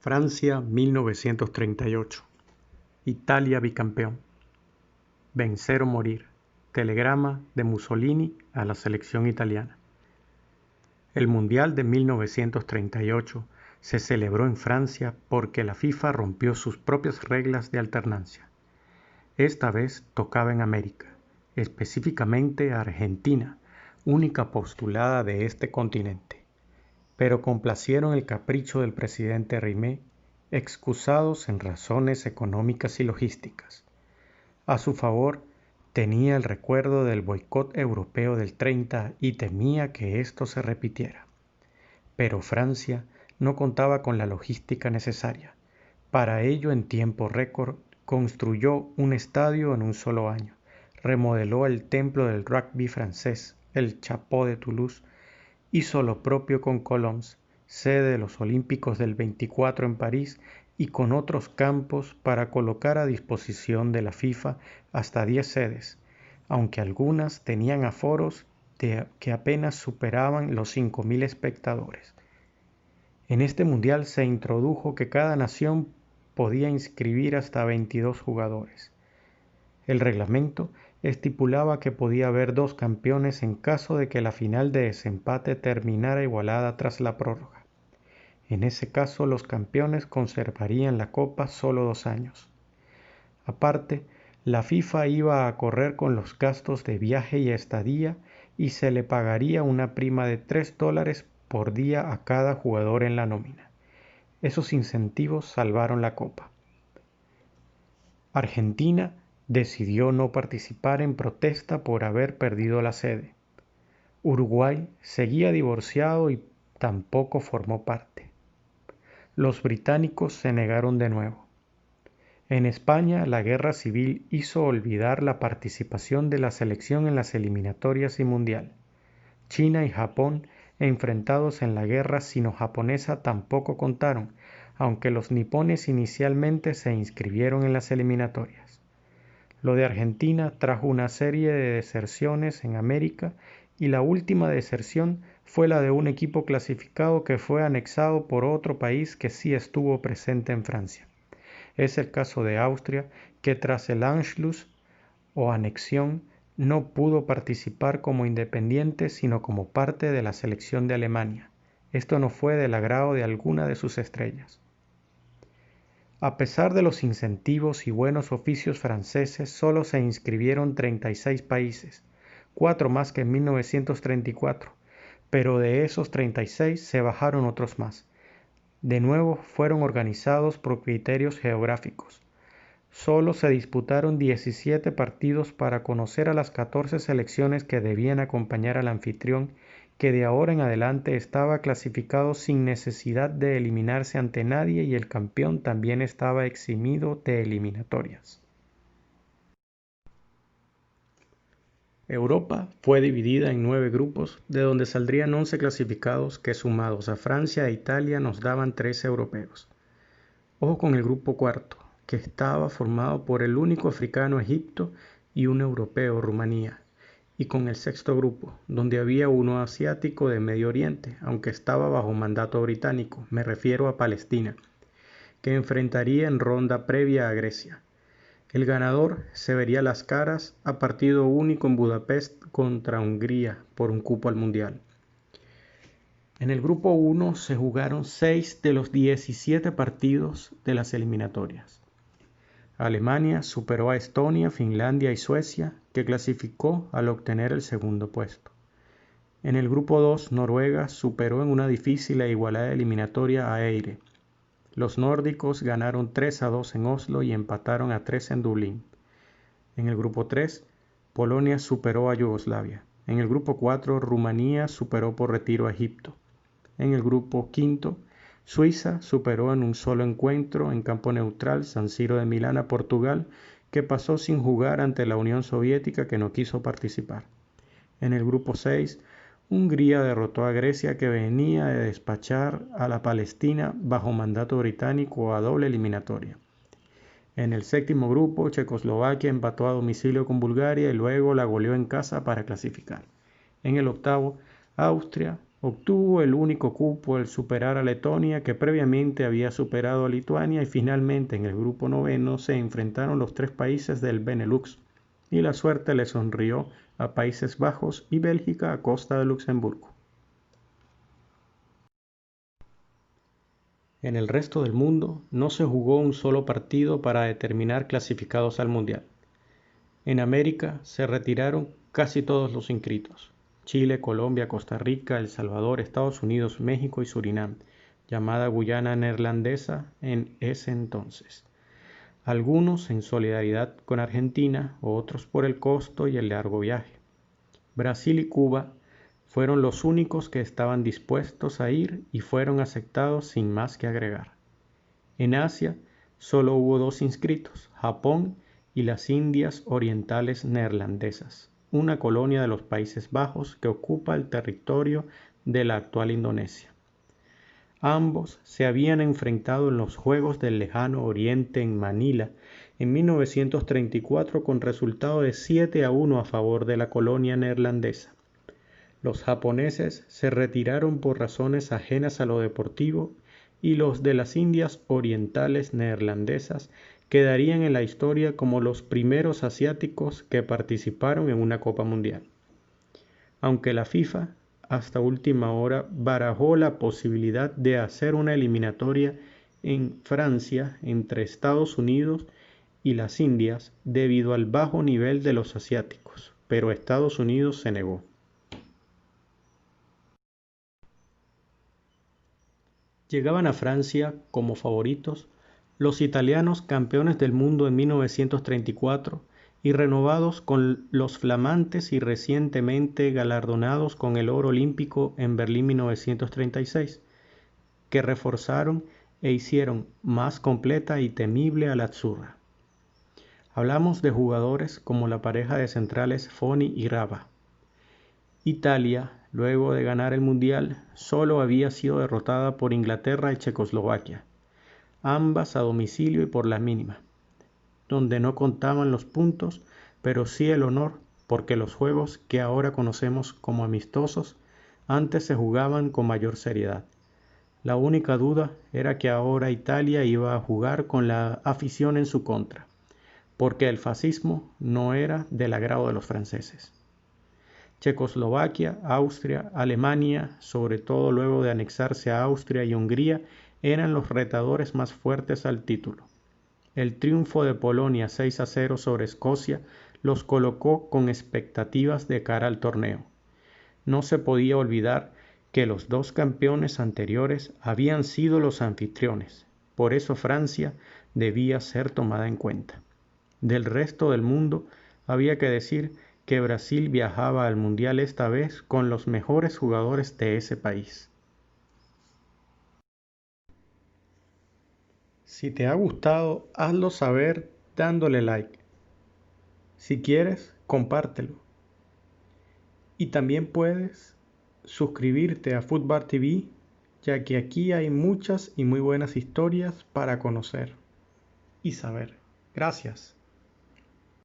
Francia 1938. Italia bicampeón. Vencer o morir. Telegrama de Mussolini a la selección italiana. El Mundial de 1938 se celebró en Francia porque la FIFA rompió sus propias reglas de alternancia. Esta vez tocaba en América, específicamente a Argentina, única postulada de este continente. Pero complacieron el capricho del presidente Rimet, excusados en razones económicas y logísticas. A su favor, tenía el recuerdo del boicot europeo del 30 y temía que esto se repitiera. Pero Francia no contaba con la logística necesaria. Para ello, en tiempo récord, construyó un estadio en un solo año, remodeló el templo del rugby francés, el Chapeau de Toulouse, hizo lo propio con Colons, sede de los Olímpicos del 24 en París, y con otros campos para colocar a disposición de la FIFA hasta 10 sedes, aunque algunas tenían aforos que apenas superaban los 5.000 espectadores. En este mundial se introdujo que cada nación podía inscribir hasta 22 jugadores. El reglamento estipulaba que podía haber 2 campeones en caso de que la final de desempate terminara igualada tras la prórroga. En ese caso, los campeones conservarían la copa solo 2 años. Aparte, la FIFA iba a correr con los gastos de viaje y estadía y se le pagaría una prima de $3 por día a cada jugador en la nómina. Esos incentivos salvaron la copa. Argentina decidió no participar en protesta por haber perdido la sede. Uruguay seguía divorciado y tampoco formó parte. Los británicos se negaron de nuevo. En España, la guerra civil hizo olvidar la participación de la selección en las eliminatorias y mundial. China y Japón, enfrentados en la guerra sino-japonesa, tampoco contaron, aunque los nipones inicialmente se inscribieron en las eliminatorias. Lo de Argentina trajo una serie de deserciones en América y la última deserción fue la de un equipo clasificado que fue anexado por otro país que sí estuvo presente en Francia. Es el caso de Austria, que tras el Anschluss o anexión no pudo participar como independiente sino como parte de la selección de Alemania. Esto no fue del agrado de alguna de sus estrellas. A pesar de los incentivos y buenos oficios franceses, solo se inscribieron 36 países, 4 más que en 1934, pero de esos 36 se bajaron otros más. De nuevo fueron organizados por criterios geográficos. Solo se disputaron 17 partidos para conocer a las 14 selecciones que debían acompañar al anfitrión, que de ahora en adelante estaba clasificado sin necesidad de eliminarse ante nadie, y el campeón también estaba eximido de eliminatorias. Europa fue dividida en 9 grupos, de donde saldrían 11 clasificados que, sumados a Francia e Italia, nos daban 13 europeos. Ojo con el grupo cuarto, que estaba formado por el único africano, Egipto, y un europeo, Rumanía, y con el sexto grupo, donde había uno asiático de Medio Oriente, aunque estaba bajo mandato británico, me refiero a Palestina, que enfrentaría en ronda previa a Grecia. El ganador se vería las caras a partido único en Budapest contra Hungría por un cupo al Mundial. En el grupo 1 se jugaron 6 de los 17 partidos de las eliminatorias. Alemania superó a Estonia, Finlandia y Suecia, que clasificó al obtener el segundo puesto. En el grupo 2, Noruega superó en una difícil e igualada eliminatoria a Eire. Los nórdicos ganaron 3-2 en Oslo y empataron a 3 en Dublín. En el grupo 3, Polonia superó a Yugoslavia. En el grupo 4, Rumanía superó por retiro a Egipto. En el grupo 5, Suiza superó en un solo encuentro en campo neutral San Siro de Milán a Portugal, que pasó sin jugar ante la Unión Soviética, que no quiso participar. En el grupo 6, Hungría derrotó a Grecia, que venía de despachar a la Palestina bajo mandato británico a doble eliminatoria. En el séptimo grupo, Checoslovaquia empató a domicilio con Bulgaria y luego la goleó en casa para clasificar. En el octavo, Austria Obtuvo el único cupo al superar a Letonia, que previamente había superado a Lituania, y finalmente en el grupo noveno se enfrentaron los tres países del Benelux, y la suerte le sonrió a Países Bajos y Bélgica a costa de Luxemburgo. En el resto del mundo no se jugó un solo partido para determinar clasificados al Mundial. En América se retiraron casi todos los inscritos: Chile, Colombia, Costa Rica, El Salvador, Estados Unidos, México y Surinam, llamada Guyana Neerlandesa en ese entonces. Algunos en solidaridad con Argentina, otros por el costo y el largo viaje. Brasil y Cuba fueron los únicos que estaban dispuestos a ir y fueron aceptados sin más que agregar. En Asia solo hubo dos inscritos: Japón y las Indias Orientales Neerlandesas, una colonia de los Países Bajos que ocupa el territorio de la actual Indonesia. Ambos se habían enfrentado en los Juegos del Lejano Oriente en Manila en 1934 con resultado de 7-1 a favor de la colonia neerlandesa. Los japoneses se retiraron por razones ajenas a lo deportivo, y los de las Indias Orientales Neerlandesas quedarían en la historia como los primeros asiáticos que participaron en una Copa Mundial. Aunque la FIFA hasta última hora barajó la posibilidad de hacer una eliminatoria en Francia entre Estados Unidos y las Indias debido al bajo nivel de los asiáticos, pero Estados Unidos se negó. Llegaban a Francia como favoritos los italianos, campeones del mundo en 1934 y renovados con los flamantes y recientemente galardonados con el oro olímpico en Berlín 1936, que reforzaron e hicieron más completa y temible a la azzurra. Hablamos de jugadores como la pareja de centrales Foni y Rava. Italia, luego de ganar el Mundial, solo había sido derrotada por Inglaterra y Checoslovaquia, ambas a domicilio y por la mínima, donde no contaban los puntos, pero sí el honor, porque los juegos que ahora conocemos como amistosos antes se jugaban con mayor seriedad. La única duda era que ahora Italia iba a jugar con la afición en su contra, porque el fascismo no era del agrado de los franceses. Checoslovaquia, Austria, Alemania, sobre todo luego de anexarse a Austria y Hungría, eran los retadores más fuertes al título. El triunfo de Polonia 6-0 sobre Escocia los colocó con expectativas de cara al torneo. No se podía olvidar que los dos campeones anteriores habían sido los anfitriones, por eso Francia debía ser tomada en cuenta. Del resto del mundo había que decir que Brasil viajaba al Mundial esta vez con los mejores jugadores de ese país. Si te ha gustado, hazlo saber dándole like. Si quieres, compártelo. Y también puedes suscribirte a Footbar TV, ya que aquí hay muchas y muy buenas historias para conocer y saber. Gracias.